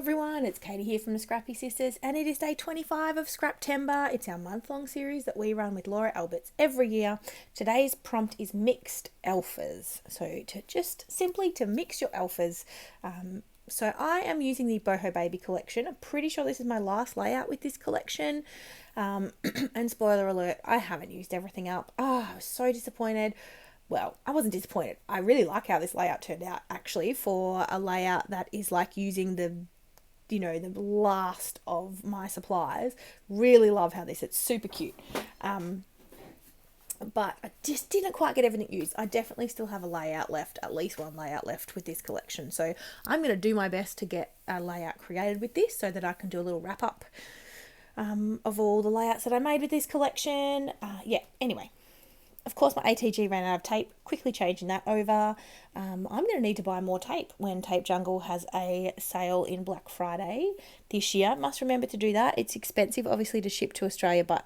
everyone, it's Katie here from the Scrappy Sisters, and it is day 25 of Scraptember. It's our month-long series that we run with Laura Alberts every year. Today's prompt is mixed alphas, so to mix your alphas. So I am using the Boho Baby collection. I'm pretty sure this is my last layout with this collection. And spoiler alert, I haven't used everything up. I was so disappointed. Well, I wasn't disappointed. I really like how this layout turned out, actually, for a layout that is like using the last of my supplies. Really love how it's super cute. But I just didn't quite get everything used. I definitely still have a layout left, at least one layout left with this collection. So I'm going to do my best to get a layout created with this so that I can do a little wrap up of all the layouts that I made with this collection. Anyway. Of course, my ATG ran out of tape, quickly changing that over. I'm going to need to buy more tape when Tape Jungle has a sale in Black Friday this year. Must remember to do that. It's expensive, obviously, to ship to Australia, but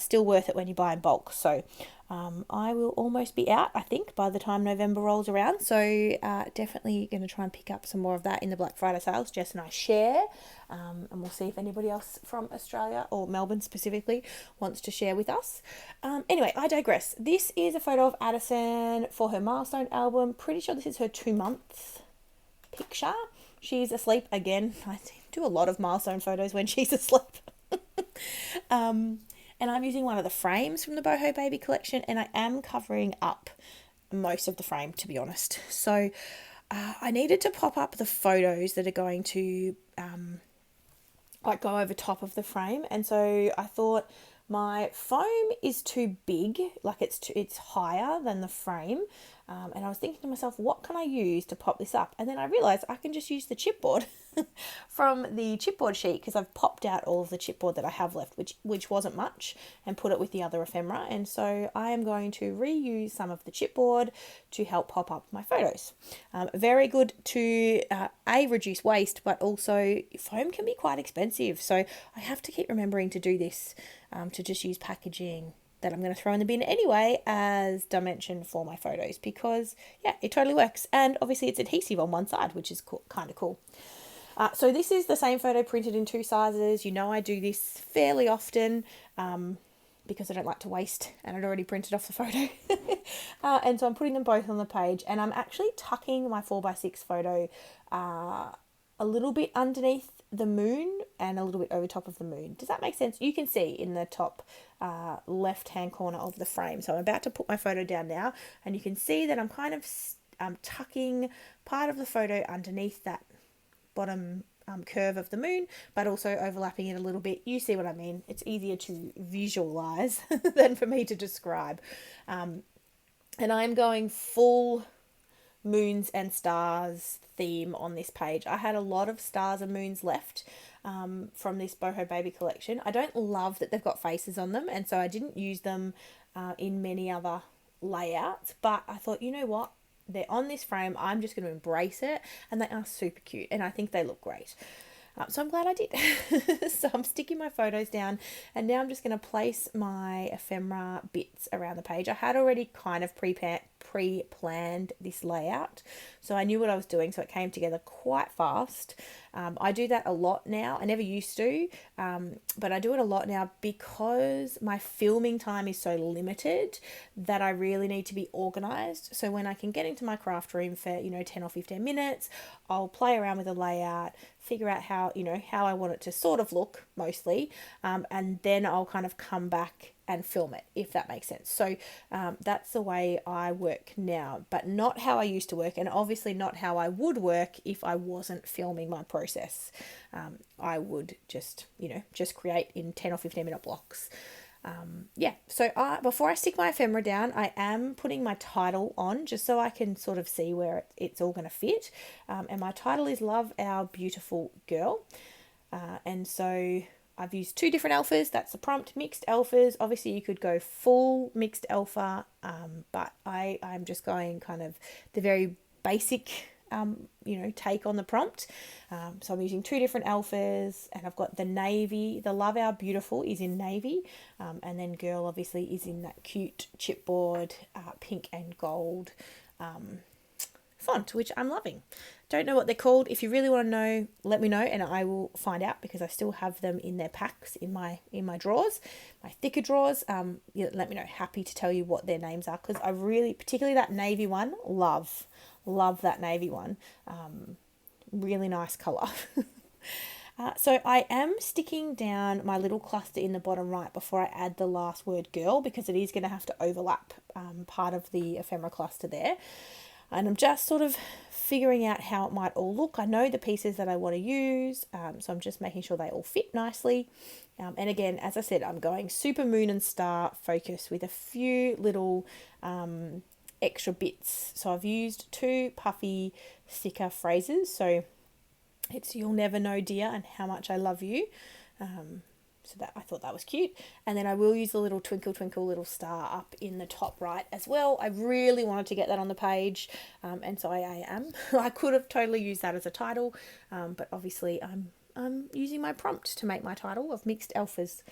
still worth it when you buy in bulk. So I will almost be out, I think, by the time November rolls around. So definitely going to try and pick up some more of that in the Black Friday sales. Jess and I share. And we'll see if anybody else from Australia or Melbourne specifically wants to share with us. Anyway, I digress. This is a photo of Addison for her milestone album. Pretty sure this is her 2-month picture. She's asleep again. I do a lot of milestone photos when she's asleep. And I'm using one of the frames from the Boho Baby collection, and I am covering up most of the frame, to be honest. So I needed to pop up the photos that are going to go over top of the frame, and so I thought my foam is too big, like it's higher than the frame, and I was thinking to myself, what can I use to pop this up? And then I realized I can just use the chipboard from the chipboard sheet, because I've popped out all of the chipboard that I have left, which wasn't much, and put it with the other ephemera. And so I am going to reuse some of the chipboard to help pop up my photos. Very good to reduce waste, but also foam can be quite expensive, so I have to keep remembering to do this, to just use packaging that I'm going to throw in the bin anyway as dimension for my photos, because it totally works. And obviously it's adhesive on one side, which is kind of cool. So this is the same photo printed in 2 sizes. You know, I do this fairly often because I don't like to waste, and I'd already printed off the photo. And so I'm putting them both on the page, and I'm actually tucking my 4x6 photo a little bit underneath the moon and a little bit over top of the moon. Does that make sense? You can see in the top left-hand corner of the frame. So I'm about to put my photo down now, and you can see that I'm kind of tucking part of the photo underneath that bottom curve of the moon, but also overlapping it a little bit. You see what I mean? It's easier to visualize than for me to describe. And I'm going full moons and stars theme on this page. I had a lot of stars and moons left from this Boho Baby collection. I don't love that they've got faces on them, and so I didn't use them in many other layouts, but I thought, you know what? They're on this frame. I'm just going to embrace it, and they are super cute, and I think they look great. So I'm glad I did. So I'm sticking my photos down, and now I'm just going to place my ephemera bits around the page. I had already kind of pre-planned this layout, so I knew what I was doing, so it came together quite fast. I do that a lot now. I never used to, but I do it a lot now because my filming time is so limited that I really need to be organized. So when I can get into my craft room for 10 or 15 minutes, I'll play around with a layout, figure out how I want it to sort of look mostly, and then I'll kind of come back and film it, if that makes sense. So that's the way I work now, but not how I used to work, and obviously not how I would work if I wasn't filming my process. I would just create in 10 or 15 minute blocks. So before I stick my ephemera down, I am putting my title on just so I can sort of see where it's all going to fit. And my title is Love Our Beautiful Girl. And so I've used 2 different alphas. That's the prompt, mixed alphas. Obviously you could go full mixed alpha, but I'm just going kind of the very basic take on the prompt. So I'm using 2 different alphas, and I've got the navy, the Love Our Beautiful is in navy, and then girl obviously is in that cute chipboard, pink and gold font, which I'm loving. Don't know what they're called. If you really want to know, let me know and I will find out, because I still have them in their packs in my drawers, my thicker drawers. Let me know. Happy to tell you what their names are, because I really, particularly that navy one, love that navy one. Really nice colour. So I am sticking down my little cluster in the bottom right before I add the last word girl, because it is going to have to overlap part of the ephemera cluster there. And I'm just sort of figuring out how it might all look. I know the pieces that I want to use, so I'm just making sure they all fit nicely. And again, as I said, I'm going super moon and star focus with a few little extra bits. So I've used 2 puffy sticker phrases. So it's "You'll never know, dear," and "How much I love you." So that, I thought that was cute. And then I will use the little twinkle twinkle little star up in the top right as well. I really wanted to get that on the page, and so I am. I could have totally used that as a title, but obviously I'm using my prompt to make my title of Mixed Alphas.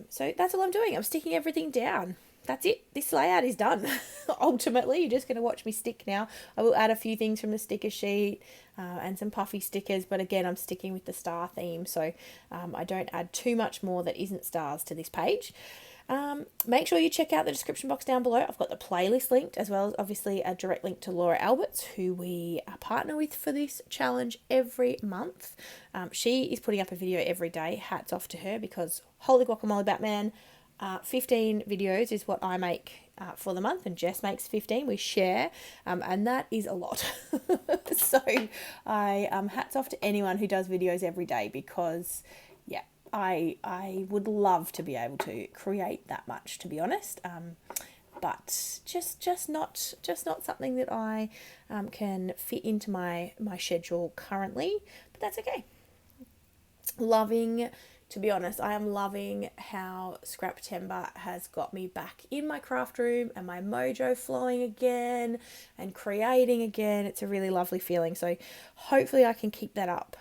So that's all I'm doing. I'm sticking everything down. That's it. This layout is done. Ultimately, you're just going to watch me stick now. I will add a few things from the sticker sheet and some puffy stickers, but again, I'm sticking with the star theme, so I don't add too much more that isn't stars to this page. Make sure you check out the description box down below. I've got the playlist linked, as well as obviously a direct link to Laura Alberts, who we partner with for this challenge every month. She is putting up a video every day. Hats off to her, because holy guacamole Batman, 15 videos is what I make for the month, and Jess makes 15. We share, and that is a lot. So I hats off to anyone who does videos every day, because yeah, I would love to be able to create that much, to be honest. But just not something that I can fit into my schedule currently. But that's okay. To be honest, I am loving how Scraptember has got me back in my craft room and my mojo flowing again and creating again. It's a really lovely feeling. So hopefully I can keep that up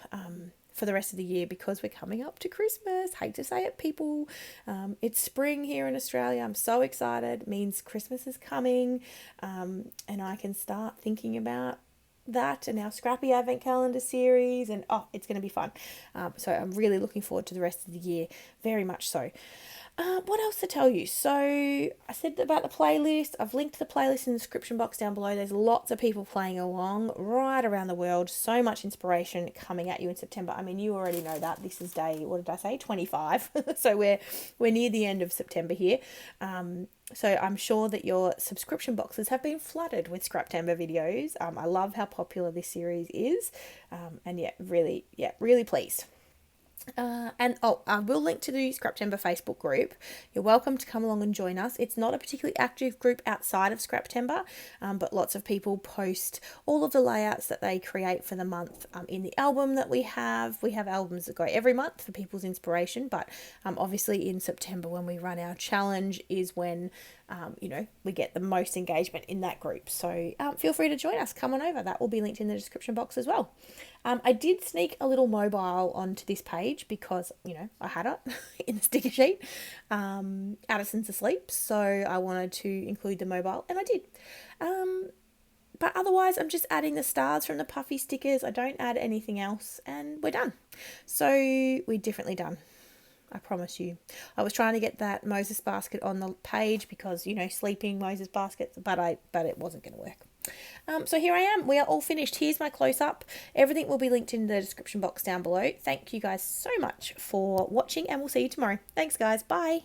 for the rest of the year, because we're coming up to Christmas. Hate to say it, people. It's spring here in Australia. I'm so excited. It means Christmas is coming, and I can start thinking about that and our Scrappy Advent Calendar series, and it's going to be fun. So I'm really looking forward to the rest of the year, very much so. What else to tell you? So I said about the playlist. I've linked the playlist in the description box down below. There's lots of people playing along right around the world. So much inspiration coming at you in September. I mean, you already know that. This is day, what did I say, 25. So we're near the end of September here. So I'm sure that your subscription boxes have been flooded with Scraptember videos. I love how popular this series is, and really pleased. And I will link to the Scraptember Facebook group. You're welcome to come along and join us. It's not a particularly active group outside of Scraptember, but lots of people post all of the layouts that they create for the month in the album that we have. We have albums that go every month for people's inspiration, but obviously in September, when we run our challenge, is when we get the most engagement in that group. So feel free to join us. Come on over. That will be linked in the description box as well. I did sneak a little mobile onto this page because, I had it in the sticker sheet. Addison's asleep, so I wanted to include the mobile, and I did. But otherwise, I'm just adding the stars from the puffy stickers. I don't add anything else, and we're done. So we're definitely done. I promise you. I was trying to get that Moses basket on the page because, sleeping Moses baskets, but it wasn't going to work. So here I am. We are all finished. Here's my close-up. Everything will be linked in the description box down below. Thank you guys so much for watching, and we'll see you tomorrow. Thanks, guys. Bye.